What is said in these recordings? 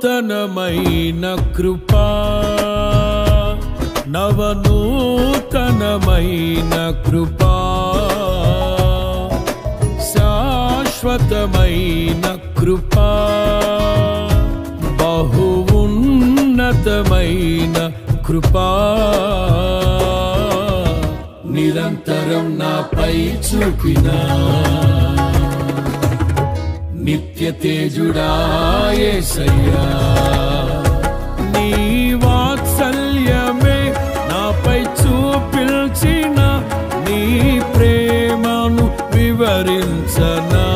నూతనమైన కృపా, నవనూతనమైన కృపా, శాశ్వతమైన కృపా, బహు ఉన్నతమైన కృపా, నిరంతరం నాపై చూపిన నిత్య తేజుడా యేసయ్యా. నీ వాత్సల్యమే నాపై చూపించిన నీ ప్రేమను వివరించనా,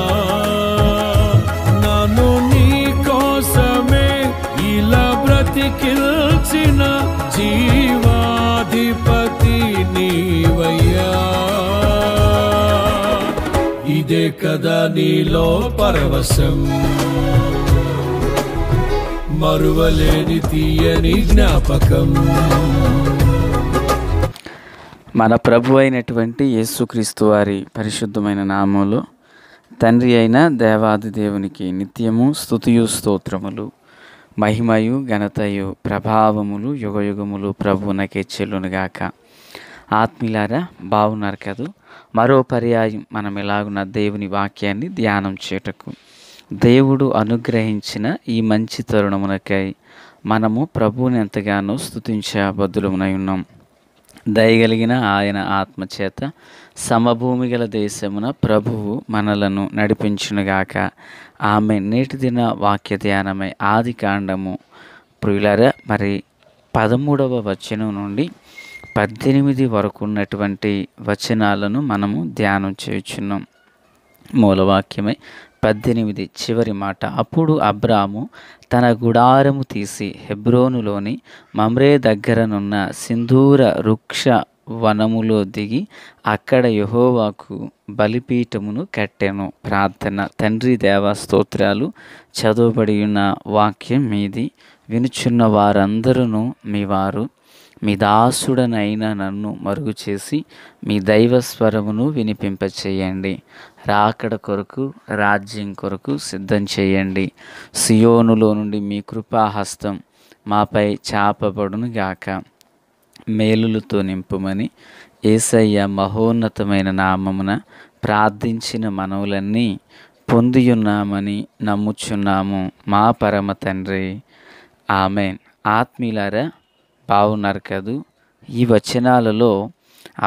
నన్ను నీ కోసమే ఇలా బ్రతికిల్చిన జీవాధిపతి నీవయ్యా. ఇదే కదా నీలో పరవశం, మరువలేని తీయని జ్ఞాపకం. మన ప్రభు అయినటువంటి యేసుక్రీస్తు వారి పరిశుద్ధమైన నామములో తండ్రి అయిన దేవాది దేవునికి నిత్యము స్తుతియు స్తోత్రములు, మహిమయు ఘనతయు ప్రభావములు యుగయుగములు ప్రభువునకే చెల్లునుగాక. ఆత్మీయులారా, బాగున్నారు కదూ? మరో పర్యాయం మనం ఎలాగున్న దేవుని వాక్యాన్ని ధ్యానం చేయుటకు దేవుడు అనుగ్రహించిన ఈ మంచి తరుణమునకై మనము ప్రభువుని ఎంతగానో స్తుతించబద్దులమునై ఉన్నాం. దయగలిగిన ఆయన ఆత్మచేత సమభూమి గల దేశమున ప్రభువు మనలను నడిపించునుగాక. ఆమె నేటి దిన వాక్య ధ్యానమై ఆది కాండము ప్రియులారా, మరి 13వ వచనం నుండి 18 వరకు ఉన్నటువంటి వచనాలను మనము ధ్యానం చేయుచున్నాం. మూలవాక్యమై 18 చివరి మాట. అప్పుడు అబ్రాము తన గుడారము తీసి హెబ్రోనులోని మమ్రే దగ్గరనున్న సింధూర వృక్ష వనములో దిగి అక్కడ యెహోవాకు బలిపీఠమును కట్టెను. ప్రార్థన. తండ్రి దేవా స్తోత్రాలు. చదువుబడి ఉన్న వాక్యం మీది, వినుచున్న వారందరూ మీ వారు. మీ దాసుడనైన నన్ను మరుగు చేసి మీ దైవస్వరమును వినిపింపచేయండి. రాకడ కొరకు, రాజ్యం కొరకు సిద్ధం చేయండి. సియోనులో నుండి మీ కృపాహస్తం మాపై చాపబడును గాక. మేలులతో నింపుమని యేసయ్య మహోన్నతమైన నామమున ప్రార్థించిన మనవులన్నీ పొందియున్నామని నమ్ముచున్నాము మా పరమ తండ్రి. ఆమెన్. ఆత్మీయులారా, బాగున్నారు కదూ? ఈ వచనాలలో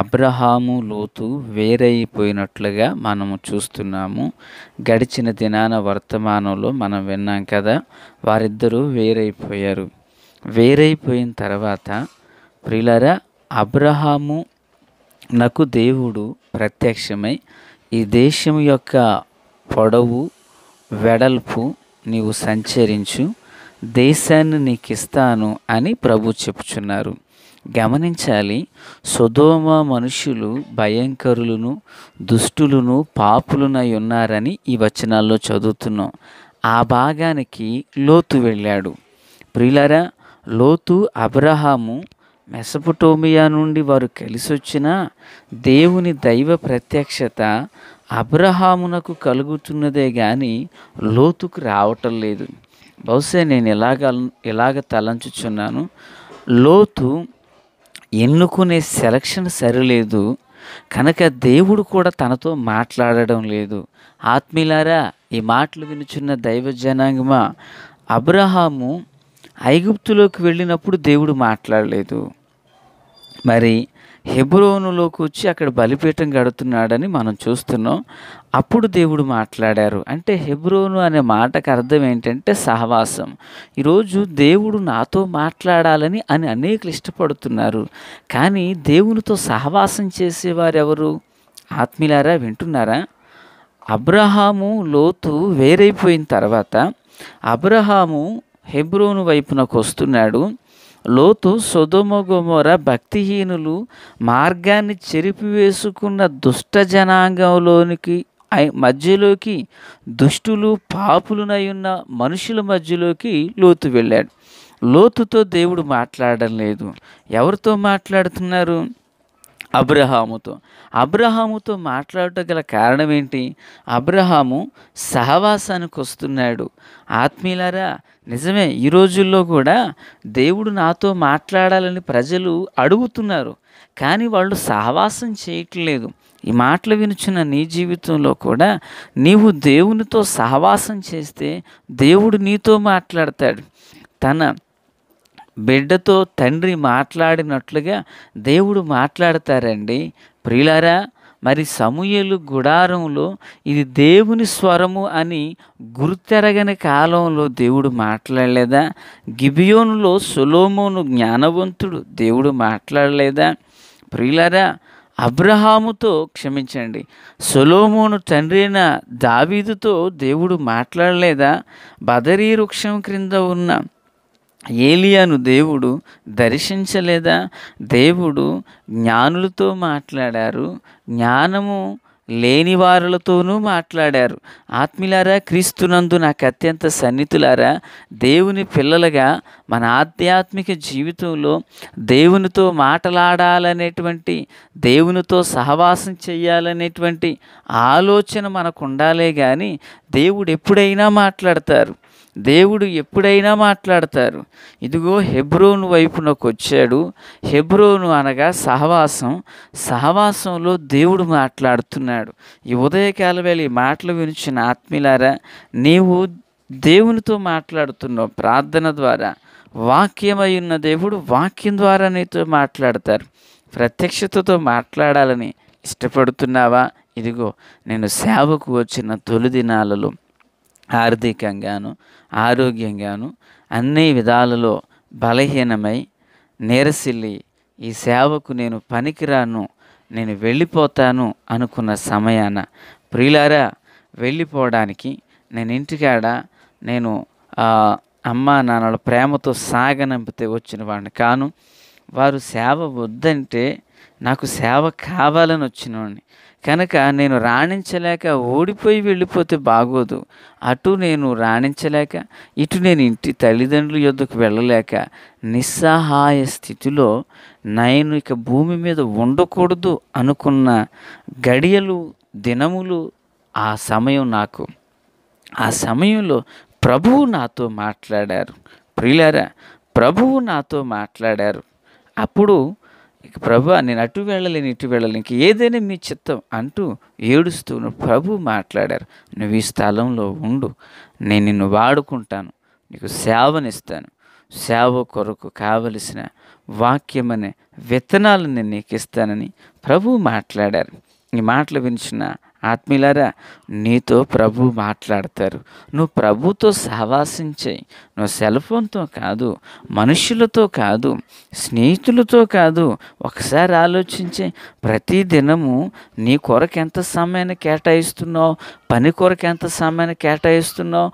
అబ్రహాము లోతు వేరైపోయినట్లుగా మనము చూస్తున్నాము. గడిచిన దినాన వర్తమానంలో మనం విన్నాం కదా, వారిద్దరూ వేరైపోయారు. వేరైపోయిన తర్వాత ప్రియులారా, అబ్రహాము నాకు దేవుడు ప్రత్యక్షమై ఈ దేశం యొక్క పొడవు వెడల్పు నీవు సంచరించు, దేశాన్ని నీకు ఇస్తాను అని ప్రభు చెప్పుచున్నారు. గమనించాలి, సొదొమ మనుషులు భయంకరులను, దుష్టులను, పాపులనై ఉన్నారని ఈ వచనాల్లో చదువుతున్నాం. ఆ భాగానికి లోతు వెళ్ళాడు. ప్రియులారా, లోతు అబ్రహాము మెసొపొటేమియా నుండి వారు కలిసి వచ్చిన దేవుని దైవ ప్రత్యక్షత అబ్రహామునకు కలుగుతున్నదే కానీ లోతుకు రావటం లేదు. బహుశా నేను ఎలాగ తలంచుచున్నాను, లోతు ఎన్నుకునే సెలక్షన్ సరిలేదు కనుక దేవుడు కూడా తనతో మాట్లాడడం లేదు. ఆత్మీయులారా, ఈ మాటలు వినుచున్న దైవ జనాంగమా, అబ్రహాము ఐగుప్తులోకి వెళ్ళినప్పుడు దేవుడు మాట్లాడలేదు. మరి హెబ్రోనులోకి వచ్చి అక్కడ బలిపీఠం కడుతున్నాడని మనం చూస్తున్నాం. అప్పుడు దేవుడు మాట్లాడారు. అంటే హెబ్రోను అనే మాటకు అర్థం ఏంటంటే సహవాసం. ఈరోజు దేవుడు నాతో మాట్లాడాలని అనేకులు ఇష్టపడుతున్నారు, కానీ దేవునితో సహవాసం చేసేవారు ఎవరు? ఆత్మీయులారా, వింటున్నారా? అబ్రహాము లోతు వేరైపోయిన తర్వాత అబ్రహాము హెబ్రోను వైపునకు వస్తున్నాడు. లోతు సొదొమ గొమొర భక్తిహీనులు మార్గాన్ని చెరిపివేసుకున్న దుష్ట జనాంగంలోనికి మధ్యలోకి, దుష్టులు పాపులనై ఉన్న మనుషుల మధ్యలోకి లోతు వెళ్ళాడు. లోతుతో దేవుడు మాట్లాడడం లేదు. ఎవరితో మాట్లాడుతున్నారు? అబ్రహాముతో మాట్లాడటం గల కారణం ఏంటి? అబ్రహాము సహవాసానికి వస్తున్నాడు. ఆత్మీయులారా, నిజమే, ఈ రోజుల్లో కూడా దేవుడు నాతో మాట్లాడాలని ప్రజలు అడుగుతున్నారు, కానీ వాళ్ళు సహవాసం చేయట్లేదు. ఈ మాటలు వినుచున్న నీ జీవితంలో కూడా నీవు దేవునితో సహవాసం చేస్తే దేవుడు నీతో మాట్లాడతాడు. తన బిడ్డతో తండ్రి మాట్లాడినట్లుగా దేవుడు మాట్లాడతారండి. ప్రియులారా, మరి సమూయేలు గుడారంలో ఇది దేవుని స్వరము అని గుర్తెరగని కాలంలో దేవుడు మాట్లాడలేదా? గిబియోనులో సొలొమోను జ్ఞానవంతుడు, దేవుడు మాట్లాడలేదా? ప్రియులారా, సొలొమోను తండ్రి అయిన దావీదుతో దేవుడు మాట్లాడలేదా? బదరీ వృక్షం క్రింద ఉన్న ఏలియాను దేవుడు దర్శించలేదా? దేవుడు జ్ఞానులతో మాట్లాడారు, జ్ఞానము లేని వారులతోనూ మాట్లాడారు. ఆత్మీయులారా, క్రీస్తునందు నాకు అత్యంత సన్నిహితులారా, దేవుని పిల్లలుగా మన ఆధ్యాత్మిక జీవితంలో దేవునితో మాట్లాడాలనేటువంటి, దేవునితో సహవాసం చేయాలనేటువంటి ఆలోచన మనకు ఉండాలే కానీ దేవుడు ఎప్పుడైనా మాట్లాడతారు. ఇదిగో హెబ్రోను వైపునకు వచ్చాడు. హెబ్రోను అనగా సహవాసంలో దేవుడు మాట్లాడుతున్నాడు. ఈ ఉదయకాల వేళ ఈ మాటలు వినిచిన ఆత్మీయులారా, నీవు దేవునితో మాట్లాడుతున్నావు. ప్రార్థన ద్వారా వాక్యమై ఉన్న దేవుడు వాక్యం ద్వారా నీతో మాట్లాడతారు. ప్రత్యక్షతతో మాట్లాడాలని ఇష్టపడుతున్నావా? ఇదిగో, నేను సేవకు వచ్చిన తొలి దినాలలో ఆర్థికంగాను ఆరోగ్యంగాను అన్ని విధాలలో బలహీనమై నీరసిల్లి ఈ సేవకు నేను పనికిరాను, నేను వెళ్ళిపోతాను అనుకున్న సమయాన, ప్రియులారా, వెళ్ళిపోవడానికి నేను ఇంటికాడ నేను అమ్మా నాన్నల ప్రేమతో సాగనంపితే వచ్చిన వాడిని కాను. వారు సేవ వద్దంటే నాకు సేవ కావాలని వచ్చినవాడిని కనుక నేను రాణించలేక ఓడిపోయి వెళ్ళిపోతే బాగోదు. అటు నేను రాణించలేక, ఇటు నేను ఇంటి తల్లిదండ్రుల యొద్దకు వెళ్ళలేక నిస్సహాయ స్థితిలో నేను ఇక భూమి మీద ఉండకూడదు అనుకున్న గడియలు, దినములు, ఆ సమయంలో ప్రభువు నాతో మాట్లాడారు. ప్రియులారా, ప్రభువు నాతో మాట్లాడారు. అప్పుడు ఇక ప్రభువా, నేను అటు వెళ్ళలేను, ఇటు వెళ్ళలేను, ఇంక ఏదైనా మీ చిత్తం అంటూ ఏడుస్తూ ప్రభువు మాట్లాడారు. నువ్వు ఈ స్థలంలో ఉండు, నేను నిన్ను వాడుకుంటాను, నీకు సేవనిస్తాను, సేవ కొరకు కావలసిన వాక్యమనే విత్తనాలను నేను నీకు ఇస్తానని ప్రభువు మాట్లాడారు. ఈ మాటలు వినిచిన ఆత్మీయులారా, నీతో ప్రభు మాట్లాడతారు. నువ్వు ప్రభుతో సహవాసం చేయి. నువ్వు సెల్ ఫోన్తో కాదు, మనుషులతో కాదు, స్నేహితులతో కాదు. ఒకసారి ఆలోచించే, ప్రతి దినము నీ కొరకు ఎంత సమయాన్ని కేటాయిస్తున్నావు, పని కొరకు ఎంత సమయాన్ని కేటాయిస్తున్నావు,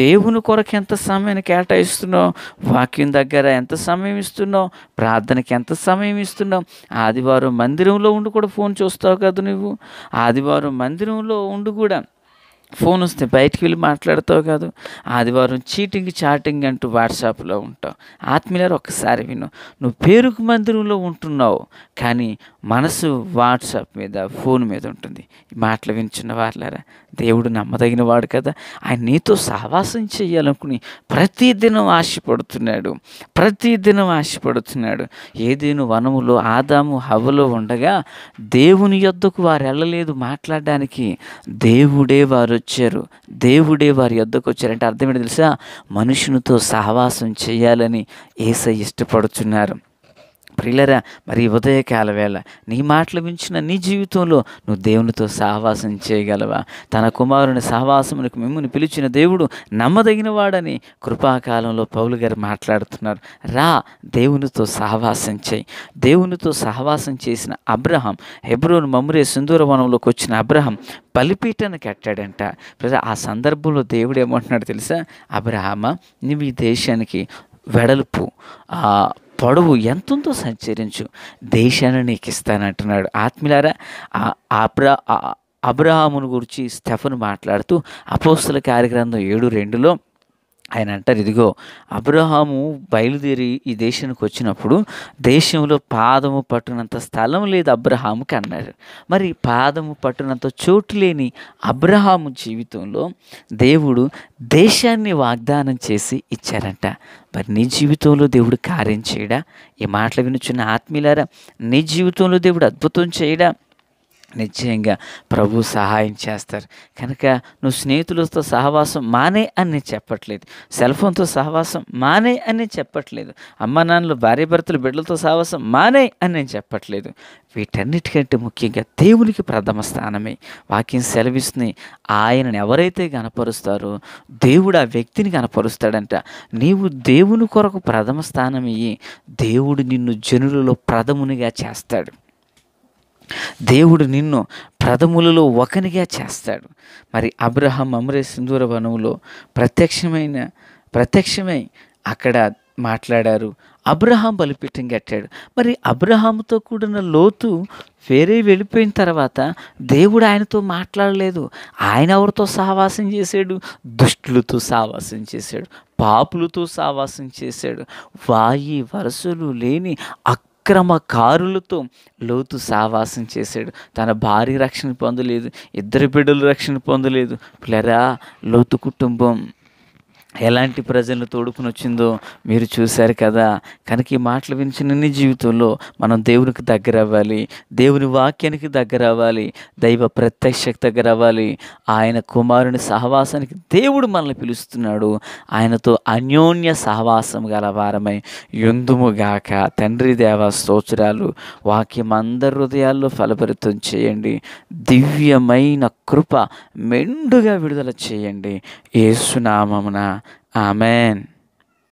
దేవుని కొరకు ఎంత సమయాన్ని కేటాయిస్తున్నావు, వాక్యం దగ్గర ఎంత సమయం ఇస్తున్నావు, ప్రార్థనకి ఎంత సమయం ఇస్తున్నావు. ఆదివారం మందిరంలో ఉండి కూడా ఫోన్ చూస్తావు కదా నువ్వు. ఆదివారం మందిరంలో ఉండి కూడా ఫోన్ వస్తే బయటికి వెళ్ళి మాట్లాడతావు కాదు. ఆదివారం చాటింగ్ అంటూ వాట్సాప్లో ఉంటావు. ఆత్మీయులారా, ఒక్కసారి విను. నువ్వు పేరుకు మందిరంలో ఉంటున్నావు, కానీ మనసు వాట్సాప్ మీద, ఫోన్ మీద ఉంటుంది. ఈ మాటలు వినిచున్న వారులారా, దేవుడు నమ్మదగిన వాడు కదా. ఆయన నీతో సహవాసం చేయాలనుకుని ప్రతిదినం ఆశపడుతున్నాడు. ఏదేను వనములో ఆదాము హవ్వలో ఉండగా దేవుని యొద్దకు వారు వెళ్ళలేదు మాట్లాడడానికి. దేవుడే వారి యొద్దకు వచ్చారంటే అర్థం ఏంటో తెలుసా? మనుషునితో సహవాసం చేయాలని యేసయ్య ఇష్టపడుతున్నారు. ప్రియులారా, మరి ఉదయకాల వేళ నీ మాటలు వించిన నీ జీవితంలో నువ్వు దేవునితో సహవాసం చేయగలవా? తన కుమారుని సహవాసమునకు మిమ్మల్ని పిలిచిన దేవుడు నమ్మదగిన వాడని కృపాకాలంలో పౌలు గారు మాట్లాడుతున్నారు. రా, దేవునితో సహవాసం చేయి. దేవునితో సహవాసం చేసిన అబ్రహాం, హెబ్రోను మమ్రే సింధూర వనంలోకి వచ్చిన అబ్రహాం బలిపీఠాన్ని కట్టాడంట. ఆ సందర్భంలో దేవుడు ఏమంటున్నాడు తెలుసా? అబ్రహామా, నువ్వు ఈ దేశానికి వెడల్పు పొడవు ఎంతుందో సంచరించు, దేశాన్ని నీకు ఇస్తానంటున్నాడు. ఆత్మీయులారా, అబ్రహామును గురించి స్టెఫను మాట్లాడుతూ అపోస్తల కార్యగ్రంథం 7:2 ఆయన అంటారు, ఇదిగో అబ్రహాము బయలుదేరి ఈ దేశానికి వచ్చినప్పుడు దేశంలో పాదము పట్టునంత స్థలం లేదు అబ్రహాముకి అన్నారు. మరి పాదము పట్టునంత చోటు లేని అబ్రహాము జీవితంలో దేవుడు దేశాన్ని వాగ్దానం చేసి ఇచ్చారంట. మరి నీ జీవితంలో దేవుడు కార్యం చేయడా? ఈ మాటలు వినుచున్న ఆత్మీయులారా, నీ జీవితంలో దేవుడు అద్భుతం చేయడా? నిశ్చయంగా ప్రభు సహాయం చేస్తారు. కనుక నువ్వు స్నేహితులతో సహవాసం మానే అని నేను చెప్పట్లేదు, సెల్ ఫోన్తో సహవాసం మానే అని నేను చెప్పట్లేదు, అమ్మ నాన్నలు భార్య భర్తలు బిడ్డలతో సహవాసం మానే అని నేను చెప్పట్లేదు. వీటన్నిటికంటే ముఖ్యంగా దేవునికి ప్రథమ స్థానమే. వాక్యం సెలవిస్తుంది, ఆయనను ఎవరైతే కనపరుస్తారో దేవుడు ఆ వ్యక్తిని కనపరుస్తాడంట. నీవు దేవుని కొరకు ప్రథమ స్థానం ఇయ్యి, దేవుడు నిన్ను జనులలో ప్రథమునిగా చేస్తాడు. దేవుడు నిన్ను ప్రథములలో ఒకనిగా చేస్తాడు. మరి అబ్రహాం మమ్రే సింధూర వనంలో ప్రత్యక్షమై అక్కడ మాట్లాడారు. అబ్రహాం బలిపీఠం కట్టాడు. మరి అబ్రహాముతో కూడిన లోతు వేరే వెళ్ళిపోయిన తర్వాత దేవుడు ఆయనతో మాట్లాడలేదు. ఆయన ఎవరితో సహవాసం చేశాడు? దుష్టులతో సహవాసం చేశాడు, పాపులతో సహవాసం చేశాడు, వాయి వరసలు లేని అక్రమకారులతో లోతు సావాసం చేశాడు. తన భార్య రక్షణ పొందలేదు, ఇద్దరు బిడ్డలు రక్షణ పొందలేదు. పిల్లరా, లోతు కుటుంబం ఎలాంటి ప్రజలను తోడుకుని వచ్చిందో మీరు చూశారు కదా. కనుక ఈ మాటలు వినిచిన నీ జీవితంలో మనం దేవునికి దగ్గర అవ్వాలి, దేవుని వాక్యానికి దగ్గర అవ్వాలి, దైవ ప్రత్యక్షకు దగ్గర అవ్వాలి. ఆయన కుమారుని సహవాసానికి దేవుడు మనల్ని పిలుస్తున్నాడు. ఆయనతో అన్యోన్య సహవాసం గల వారమై యుందుముగాక. తండ్రి దేవ స్తోత్రాలు. వాక్యం అందరి హృదయాల్లో ఫలభరితం చేయండి. దివ్యమైన కృప మెండుగా విడుదల చేయండి. యేసు నామమున ఆమేన్.